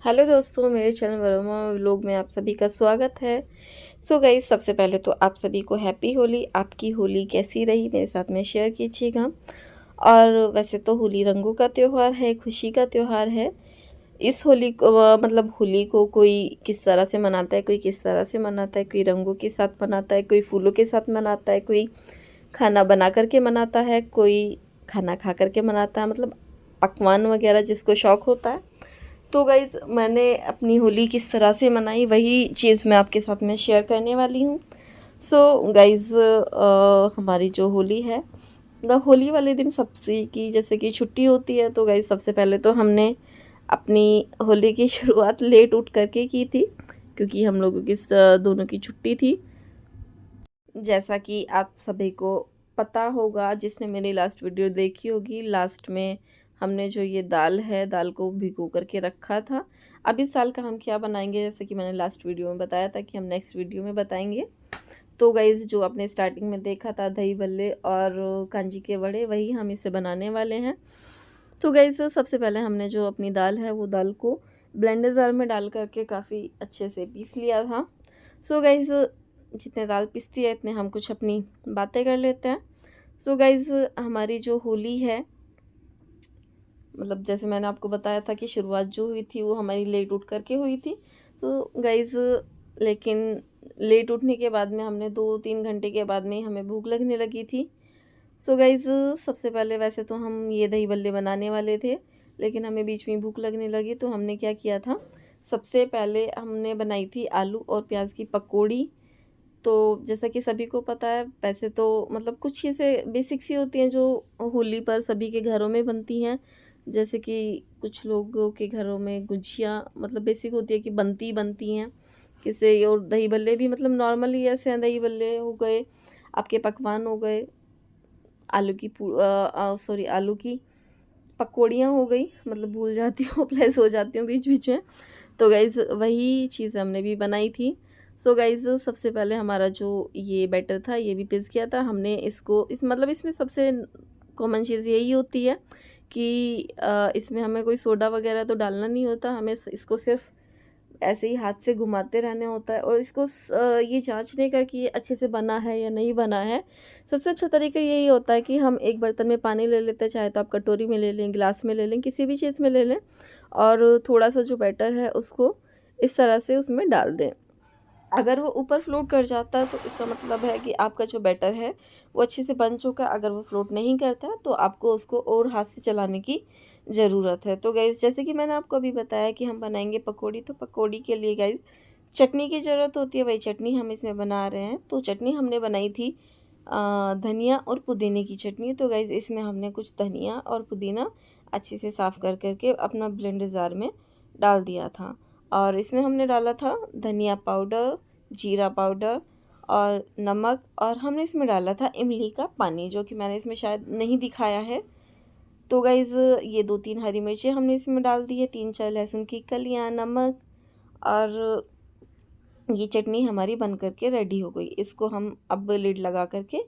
Hello दोस्तों, मेरे channel Verma vlog में आप सभी का स्वागत है। सो गाइस, सबसे पहले तो आप सभी को हैप्पी होली। आपकी होली कैसी रही मेरे साथ में शेयर कीजिएगा। और वैसे तो होली रंगों का त्यौहार है, खुशी का त्यौहार है। इस होली को मतलब होली को कोई किस तरह से मनाता है, कोई किस तरह से मनाता है। कोई रंगों के साथ मनाता है, कोई फूलों के साथ मनाता है, कोई खाना बना करके मनाता है, कोई खाना खा करके मनाता है, मतलब पकवान वगैरह जिसको शौक़ होता है। तो गाइज़, मैंने अपनी होली किस तरह से मनाई वही चीज़ मैं आपके साथ में शेयर करने वाली हूँ। सो गाइज़, हमारी जो होली है, होली वाले दिन सबसे की जैसे कि छुट्टी होती है। तो गाइज़, सबसे पहले तो हमने अपनी होली की शुरुआत लेट उठ करके की थी, क्योंकि हम लोगों की दोनों की छुट्टी थी। जैसा कि आप सभी को पता होगा, जिसने मेरी लास्ट वीडियो देखी होगी, लास्ट में हमने जो ये दाल है, दाल को भिगो करके रखा था। अब इस साल का हम क्या बनाएंगे, जैसे कि मैंने लास्ट वीडियो में बताया था कि हम नेक्स्ट वीडियो में बताएंगे। तो गाइज़, जो आपने स्टार्टिंग में देखा था दही भल्ले और कांजी के वड़े, वही हम इसे बनाने वाले हैं। तो गाइज़, सबसे पहले हमने जो अपनी दाल है, वो दाल को ब्लेंडर जार में डाल करके काफ़ी अच्छे से पीस लिया था। सो गाइज़, जितने दाल पिसती है इतने हम कुछ अपनी बातें कर लेते हैं। सो गाइज़, हमारी जो होली है, मतलब जैसे मैंने आपको बताया था कि शुरुआत जो हुई थी वो हमारी लेट उठ करके हुई थी। तो गाइज़, लेकिन लेट उठने के बाद में हमने 2-3 घंटे के बाद में ही हमें भूख लगने लगी थी। सो गाइज़, सबसे पहले वैसे तो हम ये दही बल्ले बनाने वाले थे, लेकिन हमें बीच में भूख लगने लगी तो हमने क्या किया था, सबसे पहले हमने बनाई थी आलू और प्याज की पकौड़ी। तो जैसा कि सभी को पता है, वैसे तो मतलब कुछ चीज़ें बेसिक सी होती हैं जो होली पर सभी के घरों में बनती हैं। जैसे कि कुछ लोगों के घरों में गुजिया मतलब बेसिक होती है कि बनती बनती हैं। किसी और दही भल्ले भी मतलब नॉर्मली ऐसे हैं, दही भल्ले हो गए, आपके पकवान हो गए, आलू की पकौड़ियाँ हो गई, मतलब भूल जाती हूँ प्लेस हो जाती हूँ बीच बीच में। तो गाइज़, वही चीज़ हमने भी बनाई थी। सो गाइज़, सबसे पहले हमारा जो ये बैटर था ये भी पीस किया था हमने। इसको मतलब इसमें सबसे कॉमन चीज़ यही होती है कि इसमें हमें कोई सोडा वगैरह तो डालना नहीं होता। हमें इसको सिर्फ ऐसे ही हाथ से घुमाते रहने होता है, और इसको ये जांचने का कि ये अच्छे से बना है या नहीं बना है। सबसे अच्छा तरीका यही होता है कि हम एक बर्तन में पानी ले लेते हैं, चाहे तो आप कटोरी में ले लें, गिलास में ले लें, किसी भी चीज़ में ले लें, और थोड़ा सा जो बैटर है उसको इस तरह से उसमें डाल दें। अगर वो ऊपर फ्लोट कर जाता है तो इसका मतलब है कि आपका जो बैटर है वो अच्छे से बन चुका है। अगर वो फ्लोट नहीं करता है तो आपको उसको और हाथ से चलाने की ज़रूरत है। तो गाइज़, जैसे कि मैंने आपको अभी बताया कि हम बनाएंगे पकौड़ी, तो पकौड़ी के लिए गाइज़ चटनी की ज़रूरत होती है। वही चटनी हम इसमें बना रहे हैं। तो चटनी हमने बनाई थी धनिया और पुदीने की चटनी। तो गाइज़, इसमें हमने कुछ धनिया और पुदीना अच्छे से साफ़ कर करके अपना ब्लेंडर जार में डाल दिया था, और इसमें हमने डाला था धनिया पाउडर, जीरा पाउडर और नमक, और हमने इसमें डाला था इमली का पानी, जो कि मैंने इसमें शायद नहीं दिखाया है। तो गाइज़, ये 2-3 हरी मिर्चें हमने इसमें डाल दी है, 3-4 लहसुन की कलियाँ, नमक, और ये चटनी हमारी बन करके रेडी हो गई। इसको हम अब लिड लगा करके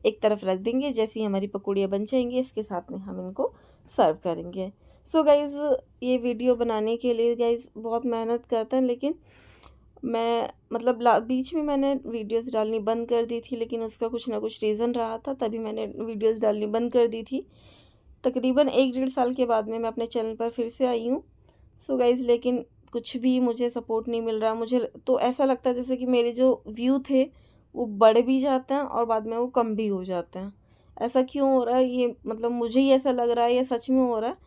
एक तरफ रख देंगे। जैसे ही हमारी पकौड़ियाँ बन जाएंगी, इसके साथ में हम इनको सर्व करेंगे। सो गाइज़, ये वीडियो बनाने के लिए गाइज़ बहुत मेहनत करते हैं, लेकिन मैं मतलब बीच में मैंने वीडियोस डालनी बंद कर दी थी, लेकिन उसका कुछ ना कुछ रीज़न रहा था, तभी मैंने वीडियोस डालनी बंद कर दी थी। तकरीबन 1-1.5 साल के बाद में मैं अपने चैनल पर फिर से आई हूँ। सो गाइज़, लेकिन कुछ भी मुझे सपोर्ट नहीं मिल रहा। मुझे तो ऐसा लगता है जैसे कि मेरे जो व्यू थे वो बढ़ भी जाते हैं और बाद में वो कम भी हो जाते हैं। ऐसा क्यों हो रहा है ये, मतलब मुझे ही ऐसा लग रहा है या सच में हो रहा है,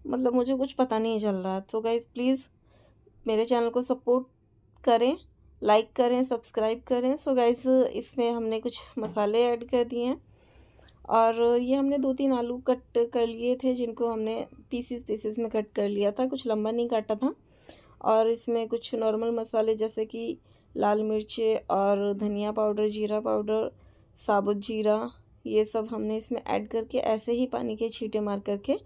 मतलब मुझे कुछ पता नहीं चल रहा है। तो गाइज़, प्लीज़ मेरे चैनल को सपोर्ट करें, लाइक करें, सब्सक्राइब करें। सो गाइज़, इसमें हमने कुछ मसाले ऐड कर दिए हैं, और ये हमने 2-3 आलू कट कर लिए थे, जिनको हमने पीसेस में कट कर लिया था, कुछ लंबा नहीं काटा था। और इसमें कुछ नॉर्मल मसाले जैसे कि लाल मिर्चें और धनिया पाउडर, जीरा पाउडर, साबुत जीरा, ये सब हमने इसमें ऐड करके ऐसे ही पानी के छींटे मार करके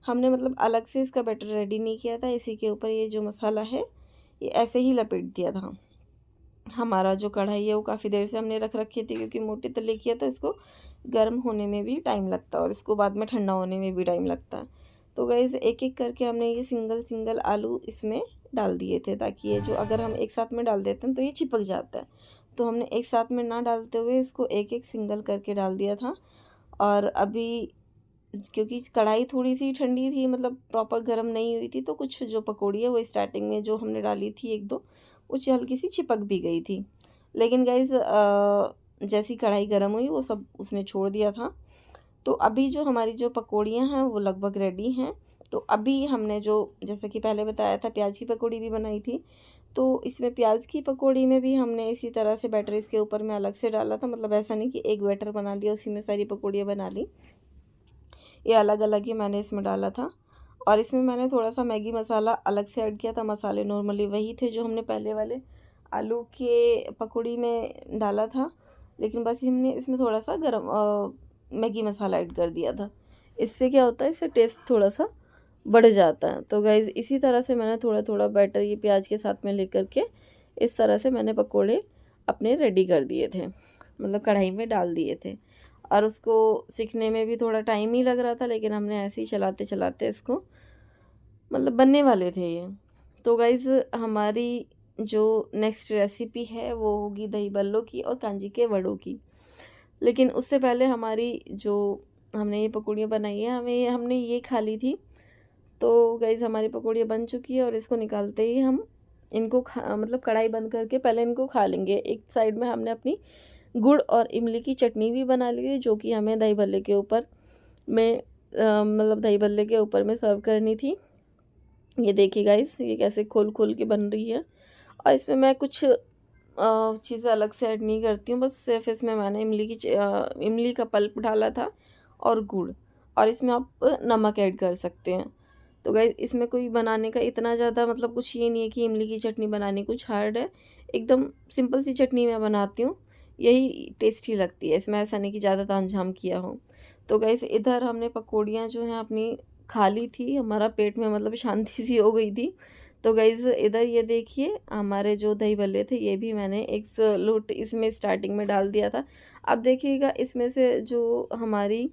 हमने मतलब अलग से इसका बैटर रेडी नहीं किया था। इसी के ऊपर ये जो मसाला है ये ऐसे ही लपेट दिया था। हमारा जो कढ़ाई है वो काफ़ी देर से हमने रख रखी थी, क्योंकि मोटे तले की है तो इसको गर्म होने में भी टाइम लगता है, और इसको बाद में ठंडा होने में भी टाइम लगता है। तो गाइज़, एक एक करके हमने ये सिंगल सिंगल आलू इसमें डाल दिए थे, ताकि ये जो अगर हम एक साथ में डाल देते हैं तो ये चिपक जाता है। तो हमने एक साथ में ना डालते हुए इसको एक एक सिंगल करके डाल दिया था। और अभी क्योंकि कढ़ाई थोड़ी सी ठंडी थी, मतलब प्रॉपर गर्म नहीं हुई थी, तो कुछ जो पकौड़ी है वो स्टार्टिंग में जो हमने डाली थी एक दो, वो हल्की सी चिपक भी गई थी। लेकिन गाइज़ जैसी कढ़ाई गर्म हुई वो सब उसने छोड़ दिया था। तो अभी जो हमारी जो पकौड़ियाँ हैं वो लगभग रेडी हैं। तो अभी हमने जो जैसे कि पहले बताया था प्याज की पकौड़ी भी बनाई थी, तो इसमें प्याज की पकौड़ी में भी हमने इसी तरह से बैटर इसके ऊपर में अलग से डाला था। मतलब ऐसा नहीं कि एक बैटर बना लिया उसी में सारी पकौड़ियाँ बना ली, ये अलग अलग ही मैंने इसमें डाला था। और इसमें मैंने थोड़ा सा मैगी मसाला अलग से ऐड किया था। मसाले नॉर्मली वही थे जो हमने पहले वाले आलू के पकौड़ी में डाला था, लेकिन बस हमने इसमें थोड़ा सा मैगी मसाला ऐड कर दिया था। इससे क्या होता है, इससे टेस्ट थोड़ा सा बढ़ जाता है। तो गाइज़ इसी तरह से मैंने थोड़ा थोड़ा बैटर ये प्याज के साथ में लेकर के इस तरह से मैंने पकोड़े अपने रेडी कर दिए थे, मतलब कढ़ाई में डाल दिए थे। और उसको सीखने में भी थोड़ा टाइम ही लग रहा था, लेकिन हमने ऐसे ही चलाते चलाते इसको मतलब बनने वाले थे ये। तो गाइज़ हमारी जो नेक्स्ट रेसिपी है वो होगी दही बल्लों की और कांजी के वड़ों की। लेकिन उससे पहले हमारी जो हमने ये पकौड़ियाँ बनाई है हमने ये खा ली थी। तो गाइज़ हमारी पकौड़ियाँ बन चुकी है और इसको निकालते ही हम इनको मतलब कढ़ाई बंद करके पहले इनको खा लेंगे। एक साइड में हमने अपनी गुड़ और इमली की चटनी भी बना ली है, जो कि हमें दही भल्ले के ऊपर में मतलब दही भल्ले के ऊपर में सर्व करनी थी। ये देखिए गाइस ये कैसे खोल खोल के बन रही है। और इसमें मैं कुछ चीज़ें अलग से ऐड नहीं करती हूँ, बस सिर्फ इसमें मैंने इमली का पल्प डाला था और गुड़, और इसमें आप नमक ऐड कर सकते हैं। तो गाइस इसमें कोई बनाने का इतना ज़्यादा मतलब कुछ ये नहीं है कि इमली की चटनी बनानी कुछ हार्ड है। एकदम सिंपल सी चटनी मैं बनाती हूँ, यही टेस्टी लगती है। इसमें ऐसा नहीं कि ज़्यादा तामझाम किया हो। तो गाइस इधर हमने पकौड़ियाँ जो हैं अपनी खा ली थी, हमारा पेट में मतलब शांति सी हो गई थी। तो गाइज़ इधर ये देखिए हमारे जो दही भल्ले थे ये भी मैंने एक लोट इसमें स्टार्टिंग में डाल दिया था। अब देखिएगा इसमें से जो हमारी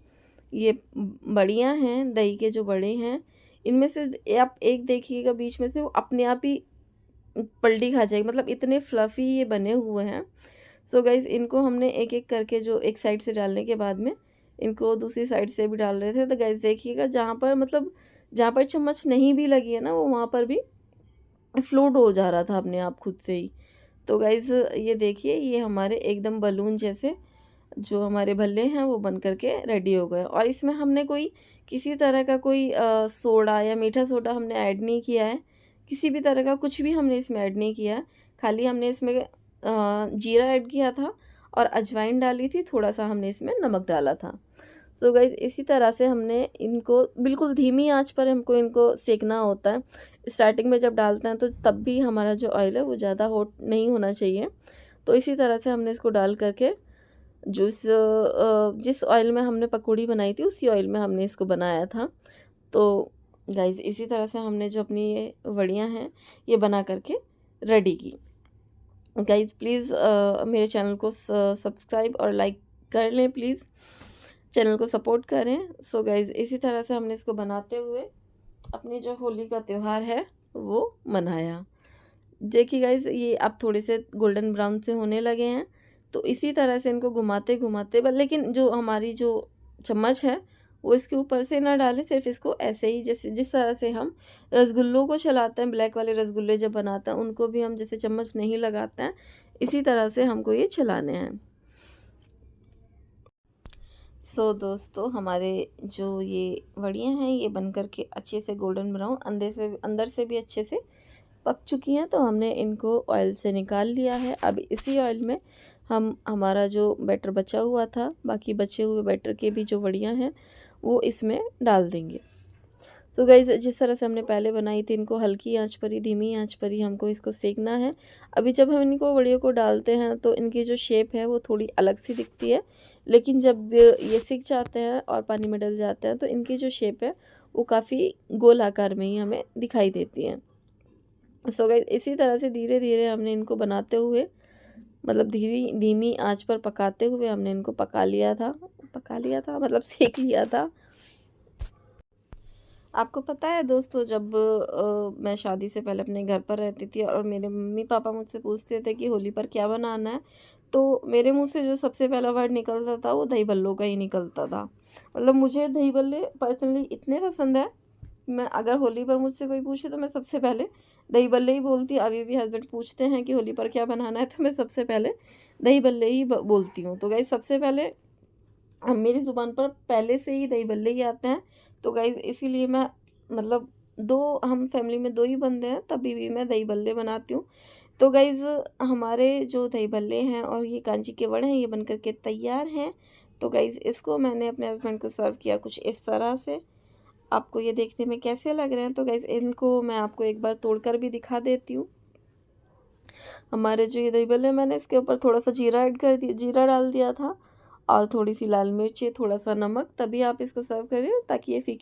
ये बड़ियाँ हैं, दही के जो बड़े हैं, इनमें से आप एक देखिएगा बीच में से वो अपने आप ही पलटी खा जाएगी, मतलब इतने फ्लफ़ी ये बने हुए हैं। सो गाइज़ इनको हमने एक-एक करके जो एक साइड से डालने के बाद में इनको दूसरी साइड से भी डाल रहे थे। तो गाइज़ देखिएगा जहाँ पर चम्मच नहीं भी लगी है ना, वो वहाँ पर भी फ्लोट हो जा रहा था अपने आप खुद से ही। तो गाइज़ ये देखिए ये हमारे एकदम बलून जैसे जो हमारे भल्ले हैं वो बन कर के रेडी हो गए। और इसमें हमने कोई किसी तरह का कोई सोडा या मीठा सोडा हमने ऐड नहीं किया है। किसी भी तरह का कुछ भी हमने इसमें ऐड नहीं किया है। खाली हमने इसमें जीरा ऐड किया था और अजवाइन डाली थी, थोड़ा-सा हमने इसमें नमक डाला था। सो गाइज़ इसी तरह से हमने इनको बिल्कुल धीमी आँच पर हमको इनको सेकना होता है। स्टार्टिंग में जब डालते हैं तो तब भी हमारा जो ऑयल है वो ज़्यादा हॉट नहीं होना चाहिए। तो इसी तरह से हमने इसको डाल कर के जिस ऑयल में हमने पकौड़ी बनाई थी उसी ऑयल में हमने इसको बनाया था। तो गाइज़ इसी तरह से हमने जो अपनी ये वड़ियाँ हैं ये बना कर के रेडी की। गाइज़ प्लीज़ मेरे चैनल को सब्सक्राइब और लाइक कर लें प्लीज़, चैनल को सपोर्ट करें। सो गाइज़ इसी तरह से हमने इसको बनाते हुए अपनी जो होली का त्यौहार है वो मनाया। देखिए गाइज़ ये अब थोड़े से गोल्डन ब्राउन से होने लगे हैं, तो इसी तरह से इनको घुमाते-घुमाते लेकिन जो हमारी जो चम्मच है वो इसके ऊपर से ना डालें, सिर्फ़ इसको ऐसे ही जैसे जिस तरह से हम रसगुल्लों को चलाते हैं, ब्लैक वाले रसगुल्ले जब बनाते हैं उनको भी हम जैसे चम्मच नहीं लगाते हैं, इसी तरह से हमको ये चलाने हैं। सो दोस्तों हमारे जो ये वड़ियाँ हैं ये बन कर के अच्छे से गोल्डन ब्राउन अंदर से भी अच्छे से पक चुकी हैं। तो हमने इनको ऑयल से निकाल लिया है। अब इसी ऑयल में हम हमारा जो बैटर बचा हुआ था, बाकी बचे हुए बैटर के भी जो वड़ियाँ हैं वो इसमें डाल देंगे। तो गाइज़ जिस तरह से हमने पहले बनाई थी इनको हल्की आंच पर ही, धीमी आंच पर ही हमको इसको सेकना है। अभी जब हम इनको वड़ियों को डालते हैं तो इनकी जो शेप है वो थोड़ी अलग सी दिखती है, लेकिन जब ये सिक जाते हैं और पानी में डल जाते हैं तो इनकी जो शेप है वो काफ़ी गोल आकार में ही हमें दिखाई देती है। सो गाइस इसी तरह से धीरे धीरे हमने इनको बनाते हुए मतलब धीमी आंच पर पकाते हुए हमने इनको पका लिया था मतलब सेक लिया था। आपको पता है दोस्तों, जब मैं शादी से पहले अपने घर पर रहती थी और मेरे मम्मी पापा मुझसे पूछते थे कि होली पर क्या बनाना है, तो मेरे मुंह से जो सबसे पहला वर्ड निकलता था वो दही बल्लों का ही निकलता था। मतलब मुझे दही बल्ले पर्सनली इतने पसंद है, मैं अगर होली पर मुझसे कोई पूछे तो मैं सबसे पहले दही बल्ले ही बोलती हूँ। अभी भी हस्बैंड पूछते हैं कि होली पर क्या बनाना है, तो मैं सबसे पहले दही बल्ले ही बोलती हूँ। तो गाइस सबसे पहले अब मेरी ज़ुबान पर पहले से ही दही बल्ले ही आते हैं। तो गाइस इसीलिए मैं मतलब 2 हम फैमिली में 2 ही बंदे हैं, तभी भी मैं दही बल्ले बनाती हूँ। तो गाइस हमारे जो दही बल्ले हैं और ये कांजी के वड़े हैं, ये बन कर के तैयार हैं। तो गाइस इसको मैंने अपने हस्बैंड को सर्व किया कुछ इस तरह से। आपको ये देखने में कैसे लग रहे हैं? तो गाइस इनको मैं आपको एक बार तोड़कर भी दिखा देती हूँ। हमारे जो ये दही बल्ले, मैंने इसके ऊपर थोड़ा-सा जीरा डाल दिया था और थोड़ी-सी लाल मिर्ची, थोड़ा-सा नमक, तभी आप इसको सर्व करें ताकि ये फीकी